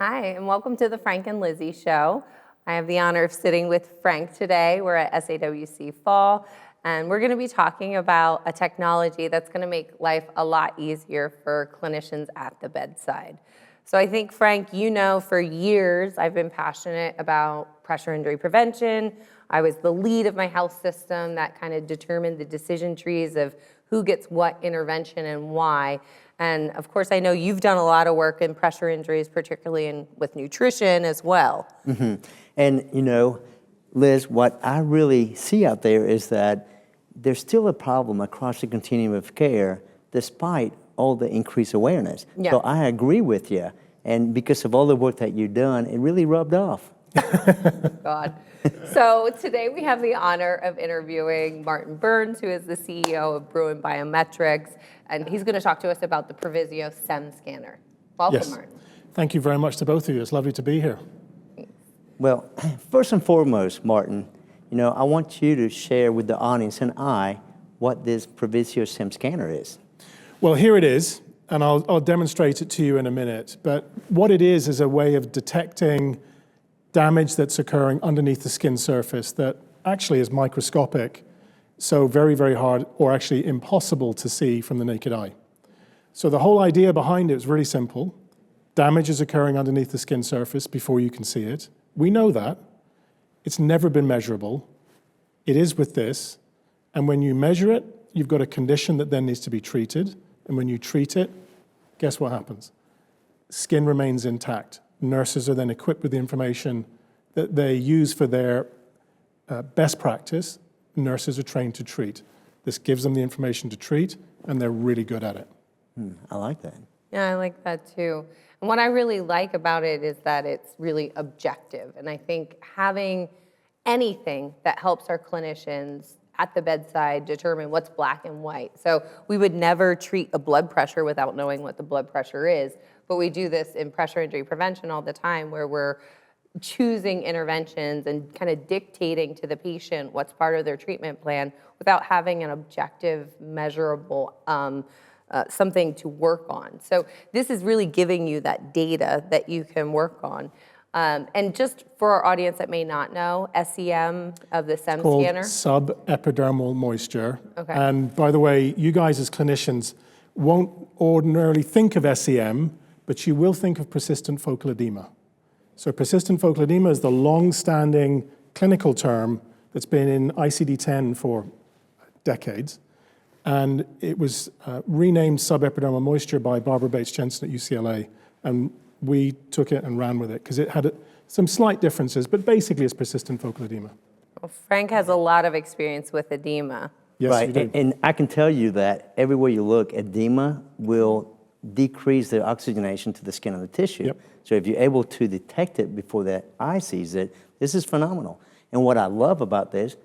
Hi, and welcome to the Frank and Lizzie Show. I have the honor of sitting with Frank today. We're at SAWC Fall, and we're going to be talking about a technology that's going to make life a lot easier for clinicians at the bedside. So I think, Frank, you know, for years I've been passionate about pressure injury prevention. I was the lead of my health system that kind of determined the decision trees of who gets what intervention and why. And of course, I know you've done a lot of work in pressure injuries, particularly with nutrition as well. Mm-hmm. And you know, Liz, what I really see out there is that there's still a problem across the continuum of care, despite all the increased awareness. Yeah. So I agree with you. And because of all the work that you've done, it really rubbed off. God. So today we have the honor of interviewing Martin Burns, who is the CEO of Bruin Biometrics, and he's going to talk to us about the Provisio SEM scanner. Welcome, Yes. Martin. Thank you very much to both of you. It's lovely to be here. Well, first and foremost, Martin, you know, I want you to share with the audience and I what this Provisio SEM scanner is. Well, here it is, and I'll demonstrate it to you in a minute. But what it is a way of detecting damage that's occurring underneath the skin surface that actually is microscopic, so very, very hard or actually impossible to see from the naked eye. So the whole idea behind it is really simple. Damage is occurring underneath the skin surface before you can see it. We know that. It's never been measurable. It is with this. And when you measure it, you've got a condition that then needs to be treated. And when you treat it, guess what happens? Skin remains intact. Nurses are then equipped with the information that they use for their best practice. Nurses are trained to treat. This gives them the information to treat, and they're really good at it. I like that. Yeah, I like that too. And what I really like about it is that it's really objective. And I think having anything that helps our clinicians at the bedside determine what's black and white. So we would never treat a blood pressure without knowing what the blood pressure is, but we do this in pressure injury prevention all the time, where we're choosing interventions and kind of dictating to the patient what's part of their treatment plan without having an objective, measurable something to work on. So this is really giving you that data that you can work on. And just for our audience that may not know, SEM of the SEM scanner? Subepidermal moisture. Okay. And by the way, you guys as clinicians won't ordinarily think of SEM, but you will think of persistent focal edema. So persistent focal edema is the long-standing clinical term that's been in ICD-10 for decades. And it was renamed subepidermal moisture by Barbara Bates-Jensen at UCLA. And we took it and ran with it because it had some slight differences, but basically it's persistent focal edema. Well, Frank has a lot of experience with edema. Yes, right, you do. and I can tell you that everywhere you look, edema will decrease the oxygenation to the skin and the tissue. Yep. So if you're able to detect it before the eye sees it, this is phenomenal. And what I love about this,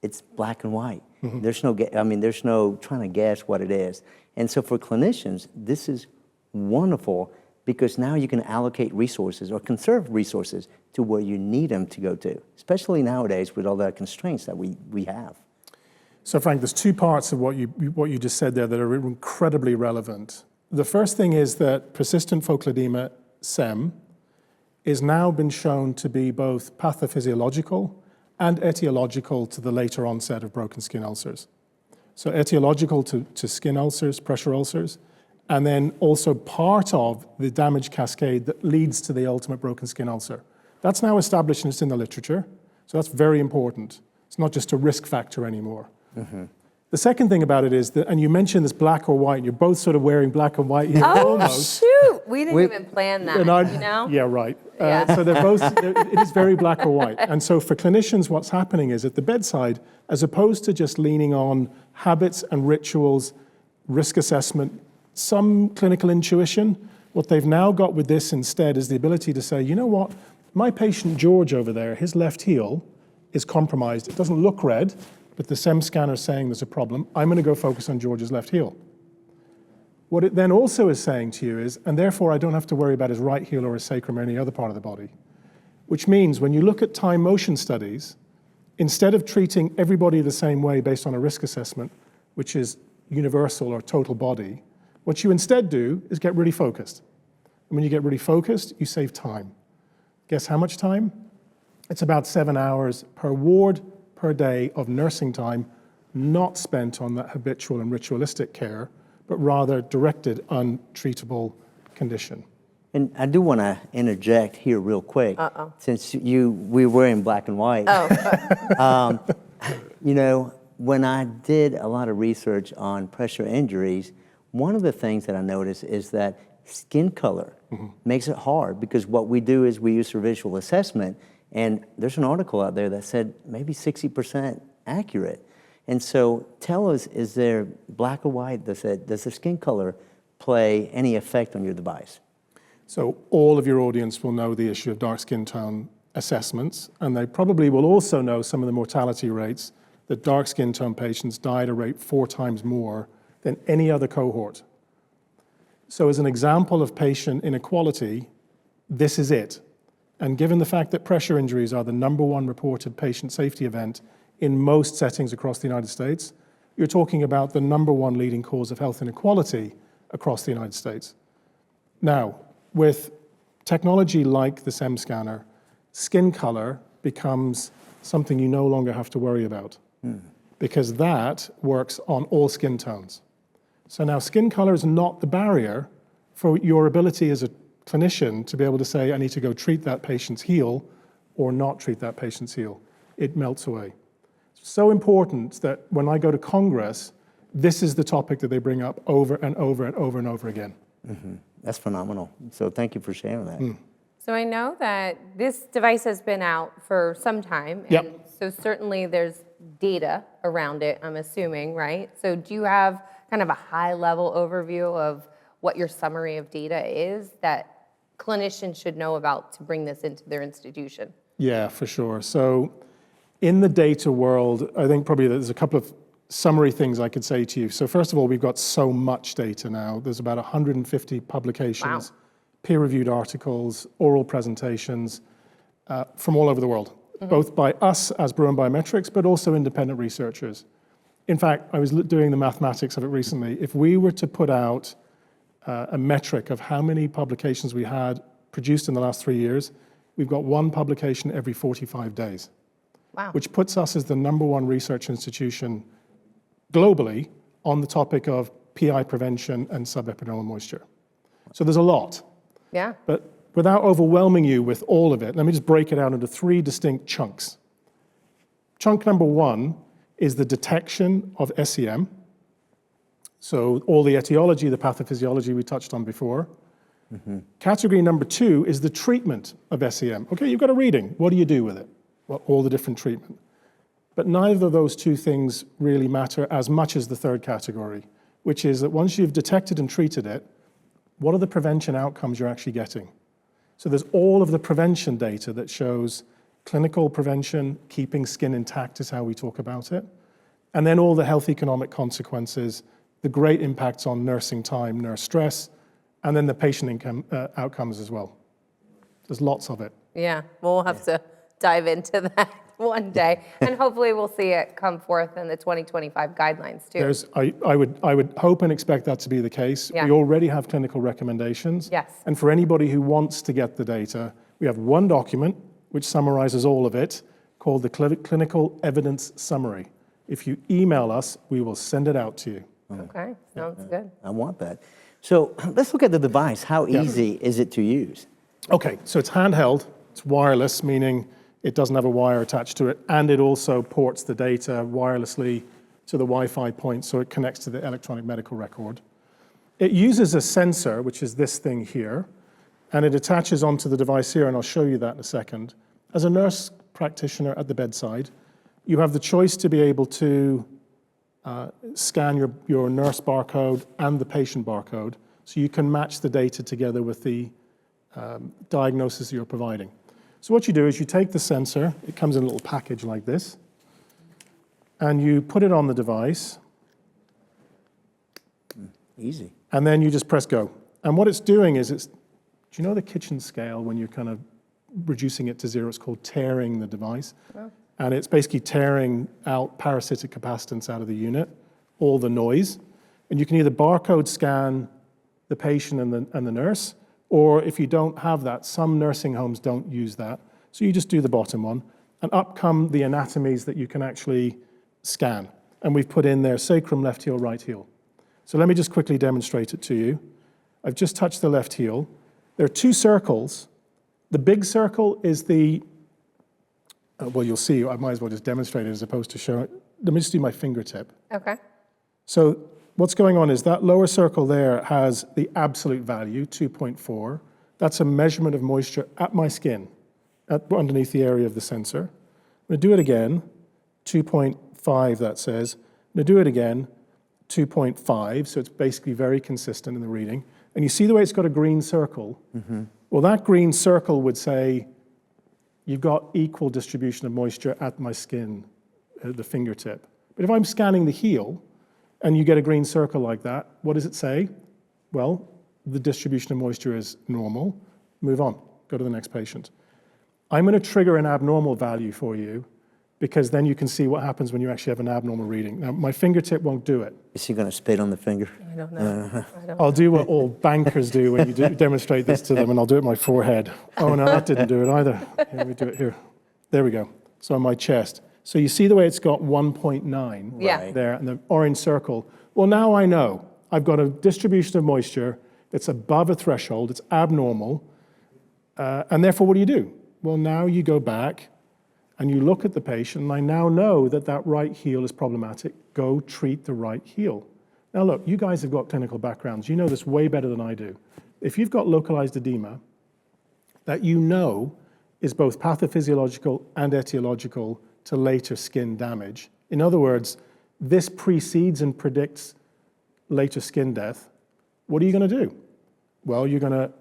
it's black and white. Mm-hmm. There's no trying to guess what it is. And so for clinicians, this is wonderful because now you can allocate resources or conserve resources to where you need them to go to, especially nowadays with all the constraints that we have. So Frank, there's two parts of what you just said there that are incredibly relevant. The first thing is that persistent focal edema, SEM, is now been shown to be both pathophysiological and etiological to the later onset of broken skin ulcers. So etiological to skin ulcers, pressure ulcers, and then also part of the damage cascade that leads to the ultimate broken skin ulcer. That's now established and it's in the literature, so that's very important. It's not just a risk factor anymore. Mm-hmm. The second thing about it is that, and you mentioned this black or white, and you're both sort of wearing black and white here almost. Shoot! We didn't even plan that, you know? Yeah, right. Yeah. So it is very black or white. And so for clinicians, what's happening is at the bedside, as opposed to just leaning on habits and rituals, risk assessment, some clinical intuition, what they've now got with this instead is the ability to say, you know what, my patient George over there, his left heel is compromised. It doesn't look red, but the SEM scanner is saying there's a problem. I'm going to go focus on George's left heel. What it then also is saying to you is, and therefore I don't have to worry about his right heel or his sacrum or any other part of the body, which means when you look at time motion studies, instead of treating everybody the same way based on a risk assessment, which is universal or total body, what you instead do is get really focused. And when you get really focused, you save time. Guess how much time? It's about 7 hours per ward per day of nursing time, not spent on that habitual and ritualistic care, but rather directed untreatable condition. And I do want to interject here real quick, since we were in black and white. You know, when I did a lot of research on pressure injuries, one of the things that I noticed is that skin color makes it hard, because what we do is we use for visual assessment, and there's an article out there that said maybe 60% accurate. And so tell us, is there black or white? Does the skin color play any effect on your device? So all of your audience will know the issue of dark skin tone assessments, and they probably will also know some of the mortality rates, that dark skin tone patients die at a rate 4 times more than any other cohort. So as an example of patient inequality, this is it. And given the fact that pressure injuries are the #1 reported patient safety event in most settings across the United States, you're talking about the #1 leading cause of health inequality across the United States. Now, with technology like the SEM scanner, skin color becomes something you no longer have to worry about, because that works on all skin tones. So now skin color is not the barrier for your ability as a clinician to be able to say, I need to go treat that patient's heel or not treat that patient's heel. It melts away. It's so important that when I go to Congress, this is the topic that they bring up over and over and over and over again. That's phenomenal. So thank you for sharing that. So I know that this device has been out for some time. Yep. And so certainly there's data around it, I'm assuming, right? So do you have kind of a high-level overview of what your summary of data is that clinicians should know about to bring this into their institution? Yeah, for sure. So in the data world, I think probably there's a couple of summary things I could say to you. So first of all, we've got so much data now. There's about 150 publications, peer-reviewed articles, oral presentations from all over the world, both by us as Bruin Biometrics, but also independent researchers. In fact, I was doing the mathematics of it recently. If we were to put out a metric of how many publications we had produced in the last 3 years, we've got 1 publication every 45 days, which puts us as the #1 research institution globally on the topic of PI prevention and subepidermal moisture. So there's a lot. Yeah. But without overwhelming you with all of it, let me just break it out into 3 distinct chunks. Chunk #1 is the detection of SEM. So all the etiology, the pathophysiology we touched on before. Category #2 is the treatment of SEM. Okay, you've got a reading. What do you do with it? Well, all the different treatment. But neither of those 2 things really matter as much as the third category, which is that once you've detected and treated it, what are the prevention outcomes you're actually getting? So there's all of the prevention data that shows clinical prevention, keeping skin intact is how we talk about it, and then all the health economic consequences, the great impacts on nursing time, nurse stress, and then the patient outcomes as well. There's lots of it. Yeah, we'll have to dive into that one day, and hopefully we'll see it come forth in the 2025 guidelines too. I would hope and expect that to be the case. Yeah. We already have clinical recommendations. Yes. And for anybody who wants to get the data, we have one document which summarizes all of it called the Clinical Evidence Summary. If you email us, we will send it out to you. Okay, sounds good. I want that. So let's look at the device. How easy is it to use? Okay, so it's handheld, it's wireless, meaning it doesn't have a wire attached to it, and it also ports the data wirelessly to the Wi-Fi point, so it connects to the electronic medical record. It uses a sensor, which is this thing here, and it attaches onto the device here, and I'll show you that in a second. As a nurse practitioner at the bedside, you have the choice to be able to scan your nurse barcode and the patient barcode, so you can match the data together with the diagnosis you're providing. So what you do is you take the sensor, it comes in a little package like this, and you put it on the device. Easy. And then you just press go. And what it's doing is do you know the kitchen scale when you're kind of reducing it to 0, it's called tearing the device. And it's basically tearing out parasitic capacitance out of the unit, all the noise. And you can either barcode scan the patient and the nurse, Or if you don't have that, some nursing homes don't use that. So you just do the bottom one, and up come the anatomies that you can actually scan. And we've put in there sacrum, left heel, right heel. So let me just quickly demonstrate it to you. I've just touched the left heel. There are two circles. The big circle is the, well, you'll see, I might as well just demonstrate it as opposed to show it. Let me just do my fingertip. Okay. So what's going on is that lower circle there has the absolute value, 2.4. That's a measurement of moisture at my skin, underneath the area of the sensor. I'm going to do it again, 2.5 that says. I'm going to do it again, 2.5, so it's basically very consistent in the reading. And you see the way it's got a green circle? Well, that green circle would say you've got equal distribution of moisture at my skin, the fingertip. But if I'm scanning the heel and you get a green circle like that, what does it say? Well, the distribution of moisture is normal. Move on, go to the next patient. I'm going to trigger an abnormal value for you because then you can see what happens when you actually have an abnormal reading. Now, my fingertip won't do it. Is he going to spit on the finger? I don't know. I'll do what all bankers do when you demonstrate this to them, and I'll do it on my forehead. Oh, no, that didn't do it either. Here, we do it here. There we go. So on my chest. So you see the way it's got 1.9 Yeah. there, and the orange circle. Well, now I know. I've got a distribution of moisture that's above a threshold. It's abnormal. And therefore, what do? Well, now you go back and you look at the patient, and I now know that that right heel is problematic. Go treat the right heel. Now look, you guys have got clinical backgrounds. You know this way better than I do. If you've got localized edema that you know is both pathophysiological and etiological to later skin damage, in other words, this precedes and predicts later skin death, what are you going to do? Well, you're going to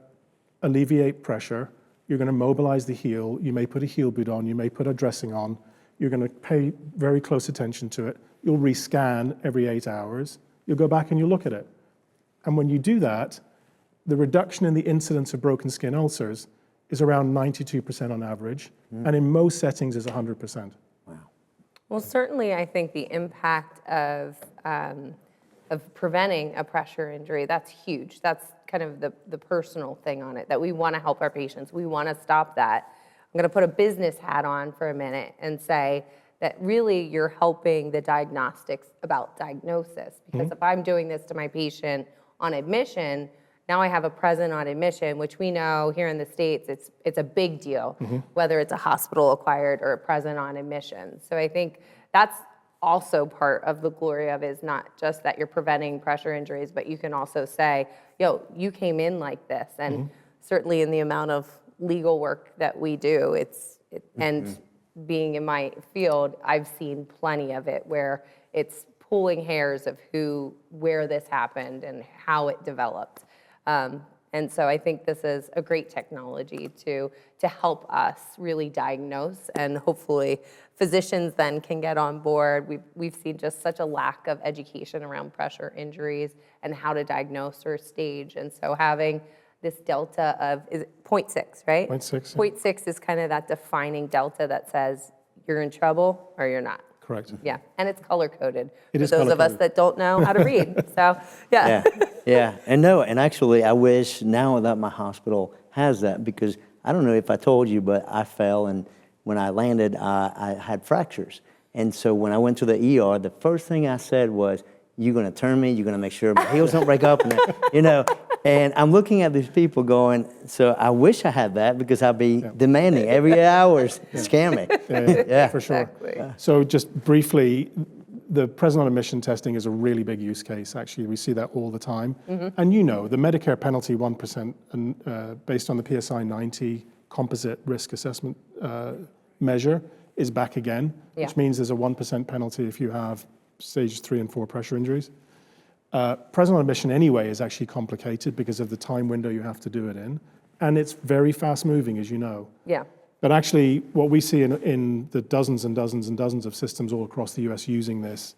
alleviate pressure. You're going to mobilize the heel. You may put a heel boot on. You may put a dressing on. You're going to pay very close attention to it. You'll rescan every 8 hours. You'll go back and you'll look at it. And when you do that, the reduction in the incidence of broken skin ulcers is around 92% on average, and in most settings is 100%. Wow. Well, certainly, I think the impact of preventing a pressure injury, that's huge. That's kind of the personal thing on it, that we want to help our patients. We want to stop that. I'm going to put a business hat on for a minute and say that really you're helping the diagnostics about diagnosis. Because if I'm doing this to my patient on admission, now I have a present on admission, which we know here in the States, it's a big deal, whether it's a hospital acquired or a present on admission. So I think that's also part of the glory of it, is not just that you're preventing pressure injuries, but you can also say, yo, you came in like this. And certainly in the amount of legal work that we do, and being in my field, I've seen plenty of it where it's pulling hairs of where this happened and how it developed. And so I think this is a great technology to help us really diagnose, and hopefully physicians then can get on board. We've seen just such a lack of education around pressure injuries and how to diagnose or stage. And so having this delta of, is it 0.6, right? 0.6. 0.6 is kind of that defining delta that says you're in trouble or you're not. Correct. Yeah, and it's color-coded It for is those of us color-coded. that don't know how to read. So, yeah. Yeah, and actually, I wish now that my hospital has that, because I don't know if I told you, but I fell, and when I landed, I had fractures. And so when I went to the ER, the first thing I said was, "You're going to turn me. You're going to make sure my heels don't break up," and And I'm looking at these people going, so I wish I had that, because I'd be demanding every hour, scare me. Yeah, for sure. Exactly. So just briefly, the present on admission testing is a really big use case, actually. We see that all the time. And the Medicare penalty 1%, based on the PSI 90 composite risk assessment measure, is back again, which means there's a 1% penalty if you have stage 3 and 4 pressure injuries. Present on admission anyway is actually complicated because of the time window you have to do it in. And it's very fast moving, as you know. Yeah. But actually, what we see in the dozens and dozens and dozens of systems all across the US using this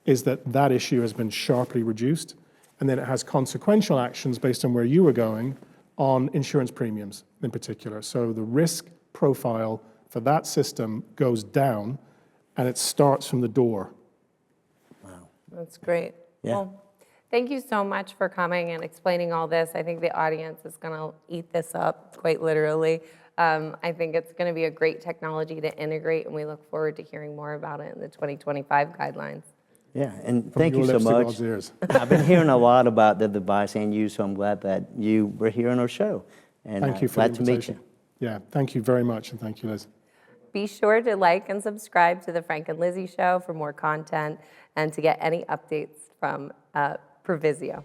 is that issue has been sharply reduced. And then it has consequential actions based on where you were going on insurance premiums in particular. So the risk profile for that system goes down, and it starts from the door. Wow. That's great. Yeah. Well, Thank you so much for coming and explaining all this. I think the audience is going to eat this up, quite literally. I think it's going to be a great technology to integrate, and we look forward to hearing more about it in the 2025 guidelines. Yeah, and From thank your you so lips to much. God's ears. I've been hearing a lot about the device and you, so I'm glad that you were here on our show. And Thank you for glad the to meet invitation. you. Yeah, thank you very much, and thank you, Liz. Be sure to like and subscribe to the Frank and Lizzie Show for more content and to get any updates from Provisio.